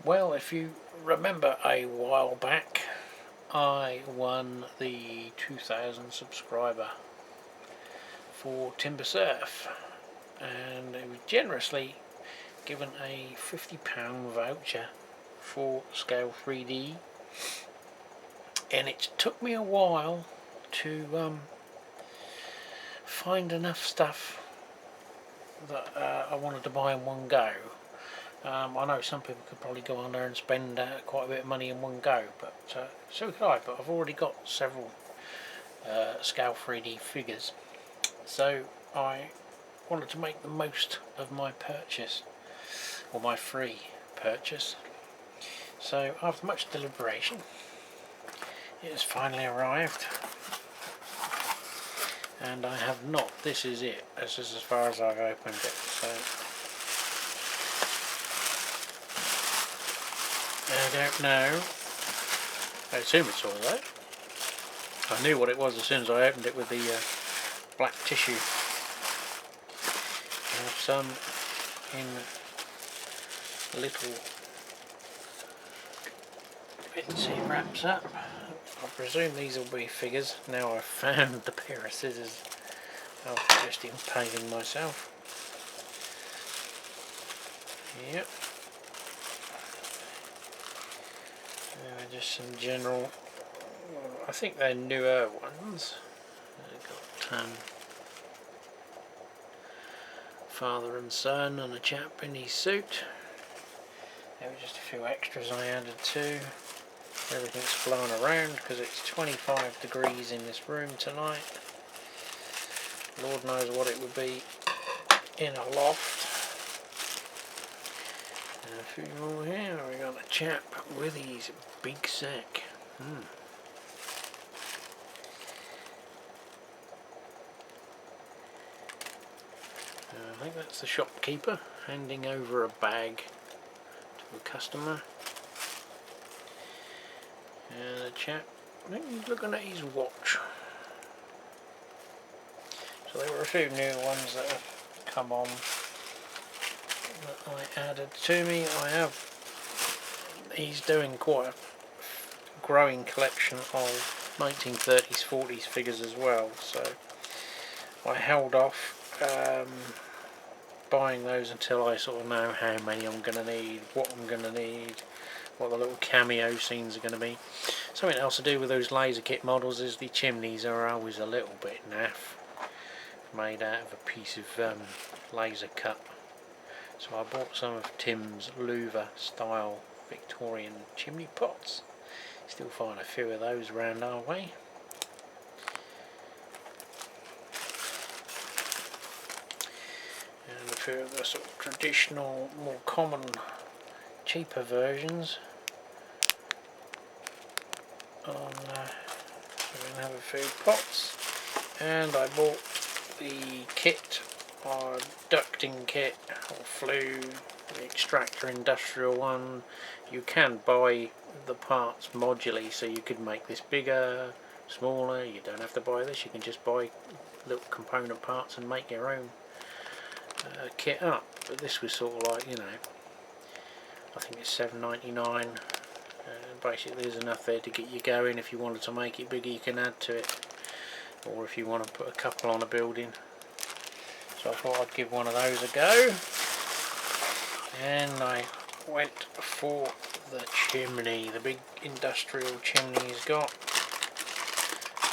Well, if you remember a while back, I won the 2000 subscriber for Timber Surf, and it was generously given a £50 voucher for Scale 3D, and it took me a while to find enough stuff that I wanted to buy in one go. I know some people could probably go on there and spend quite a bit of money in one go, but so could I, but I've already got several Scale 3D figures, so I wanted to make the most of my purchase, or my free purchase. So after much deliberation, it has finally arrived, and I have not. This is it. This is as far as I've opened it. So I don't know. I assume it's all right. I knew what it was as soon as I opened it with the black tissue. I have some in little bits he wraps up. I presume these will be figures. Now I've found the pair of scissors after just impaling myself. Yep. Just some general, I think they're newer ones. They've got father and son and a chap in his suit. There were just a few extras I added too. Everything's blown around because it's 25 degrees in this room tonight. Lord knows what it would be in a loft. And a few more here. We got a chap with his big sack. I think that's the shopkeeper handing over a bag to a customer. And the chap, I think he's looking at his watch. So there were a few new ones that have come on that I added to me. He's doing quite a growing collection of 1930s, 40s figures as well, so I held off buying those until I sort of know how many I'm going to need, what I'm going to need, what the little cameo scenes are going to be. Something else to do with those laser kit models is the chimneys are always a little bit naff, made out of a piece of laser cut. So I bought some of Tim's louver style Victorian chimney pots. Still find a few of those around our way. And a few of the sort of traditional, more common, cheaper versions. So we're going to have a few pots. And I bought the kit, or ducting kit, or flue, the extractor industrial one. You can buy the parts modularly, so you could make this bigger, smaller. You don't have to buy this, you can just buy little component parts and make your own kit up. But this was sort of like, you know, I think it's $7.99. Basically there's enough there to get you going. If you wanted to make it bigger, you can add to it, or if you want to put a couple on a building. So I thought I'd give one of those a go, and I went for the chimney, the big industrial chimney he's got.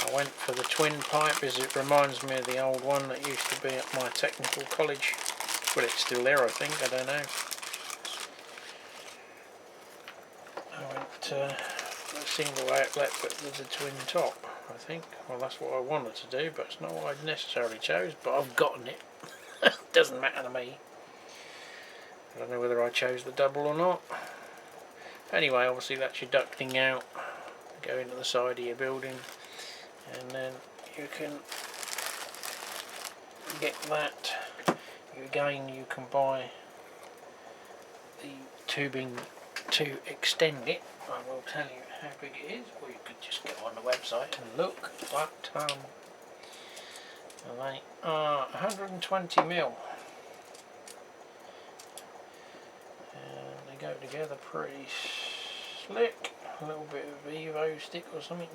I went for the twin pipe as it reminds me of the old one that used to be at my technical college. Well, it's still there, I think, I don't know. I went the single outlet but with the twin top, I think. Well, that's what I wanted to do, but it's not what I necessarily chose, but I've gotten it. Doesn't matter to me. I don't know whether I chose the double or not. Anyway, obviously that's your ducting out, go into the side of your building, and then you can get that. Again, you can buy the tubing to extend it. I will tell you how big it is, or you could just go on the website and look, but they are 120 mil. And go together pretty slick. A little bit of Evo stick or something.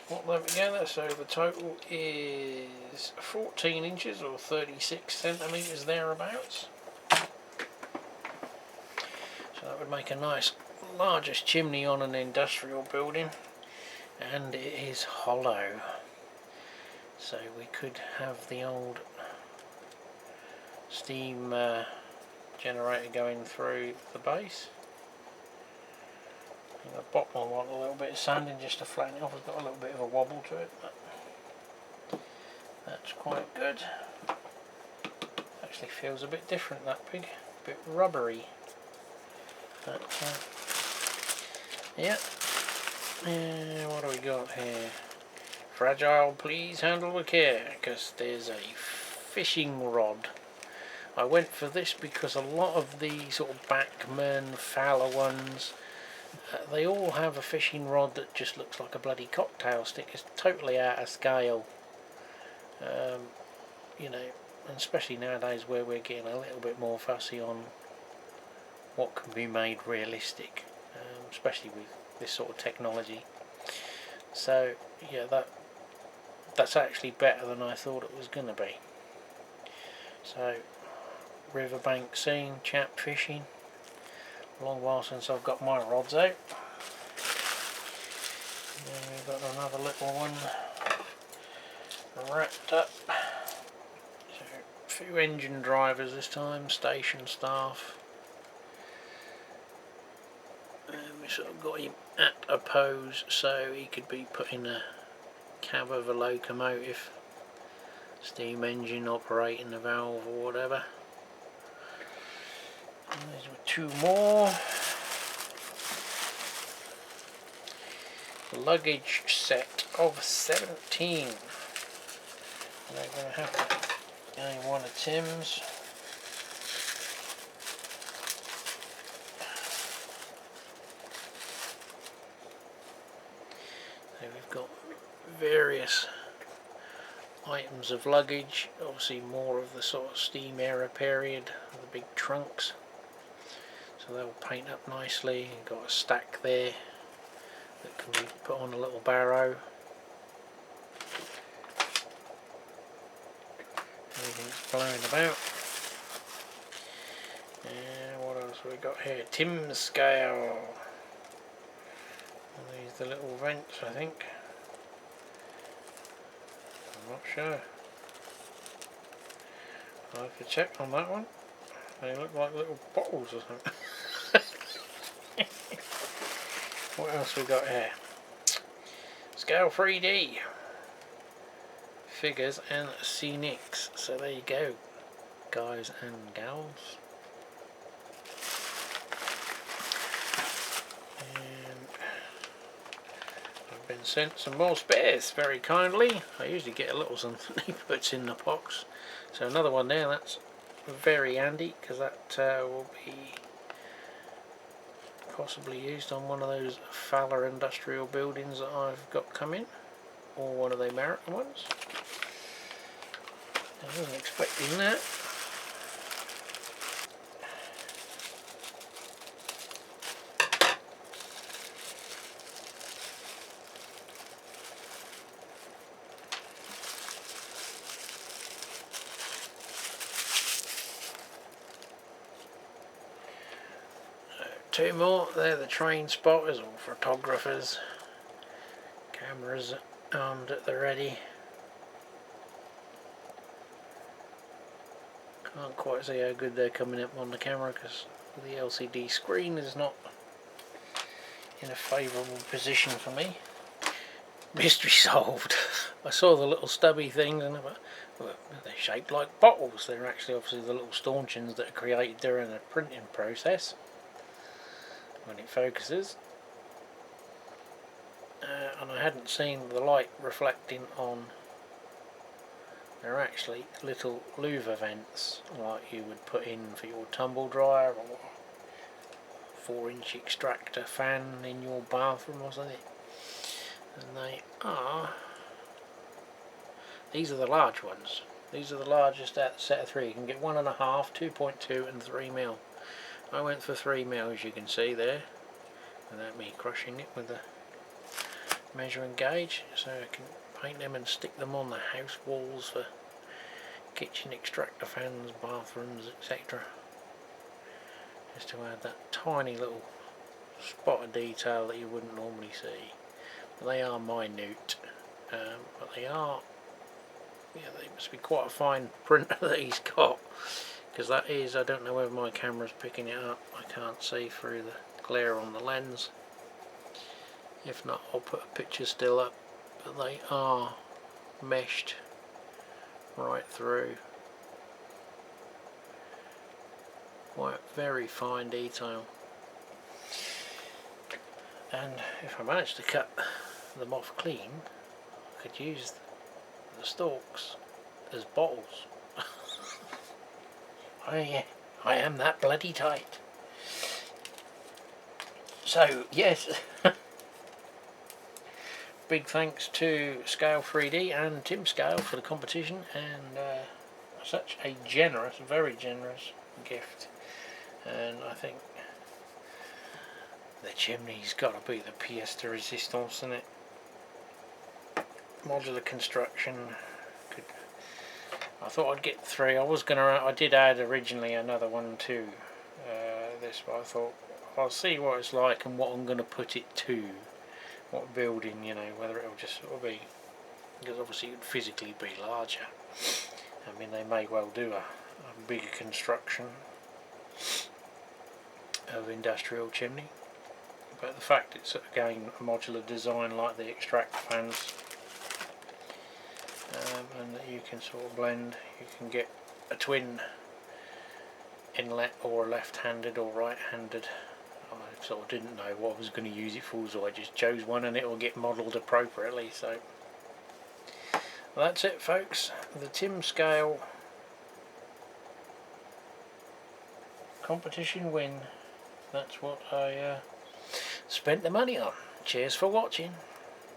Put them together, so the total is 14 inches or 36 centimetres thereabouts. So that would make a nice largest chimney on an industrial building, and it is hollow, so we could have the old steam generator going through the base. The bottom I want a little bit of sanding just to flatten it off. It's got a little bit of a wobble to it, but that's quite good. Actually feels a bit different, that pig, a bit rubbery. But yeah. What do we got here? Fragile, please handle with care, because there's a fishing rod. I went for this because a lot of the sort of Bachmann, Fowler ones, they all have a fishing rod that just looks like a bloody cocktail stick. It's totally out of scale. You know, and especially nowadays where we're getting a little bit more fussy on what can be made realistic, especially with this sort of technology. So yeah, that's actually better than I thought it was going to be. So riverbank scene, chap fishing. A long while since I've got my rods out. And then we've got another little one wrapped up. So a few engine drivers this time, station staff. And we sort of got him at a pose so he could be put in a cab of a locomotive, steam engine operating the valve or whatever. And there's two more. Luggage set of 17. And they're going to have to go one of Tim's. So we've got various items of luggage, obviously more of the sort of steam era period, the big trunks. So they'll paint up nicely. You've got a stack there that can be put on a little barrow. Everything's blowing about. And what else have we got here? Tim's scale. And these are the little vents, I think. I'm not sure. I'll have to check on that one. They look like little bottles or something. What else we got here? Scale 3D. Figures and scenics. So there you go, guys and gals. And I've been sent some more spares very kindly. I usually get a little something he puts in the box. So another one there, that's very handy because that will be possibly used on one of those Fowler industrial buildings that I've got coming, or one of the American ones. I wasn't expecting that. Two more, they're the train spotters or photographers. Cameras armed at the ready. Can't quite see how good they're coming up on the camera because the LCD screen is not in a favourable position for me. Mystery solved. I saw the little stubby things and I thought, well, they're shaped like bottles. They're actually obviously the little stanchions that are created during the printing process. When it focuses, and I hadn't seen the light reflecting on. They're actually little louver vents like you would put in for your tumble dryer or 4-inch extractor fan in your bathroom or something. And they are, these are the large ones. These are the largest out of the set of 3. You can get 1.5, 2.2 and 3mm. I went for 3mm, you can see there, without me crushing it with the measuring gauge, so I can paint them and stick them on the house walls for kitchen extractor fans, bathrooms, etc. Just to add that tiny little spot of detail that you wouldn't normally see. But they are minute, but they are, yeah, they must be quite a fine printer that he's got, because that is, I don't know whether my camera's picking it up, I can't see through the glare on the lens. If not, I'll put a picture still up, but they are meshed right through. Quite very fine detail. And if I manage to cut them off clean, I could use the stalks as bottles. Oh yeah, I am that bloody tight. So yes, big thanks to Scale 3D and Tim Scale for the competition, and such a generous, very generous gift. And I think the chimney's got to be the pièce de résistance, isn't it? Modular construction. I thought I'd get 3. I did add originally another one to this, but I thought I'll see what it's like and what I'm going to put it to, what building, you know, whether it'll just sort of be, because obviously it would physically be larger. I mean, they may well do a bigger construction of industrial chimney, but the fact it's again a modular design like the extractor fans, and that you can sort of blend, you can get a twin inlet or left-handed or right-handed. I sort of didn't know what I was going to use it for, so I just chose one and it will get modelled appropriately. So well, that's it folks, the Tim Scale competition win. That's what I spent the money on. Cheers for watching.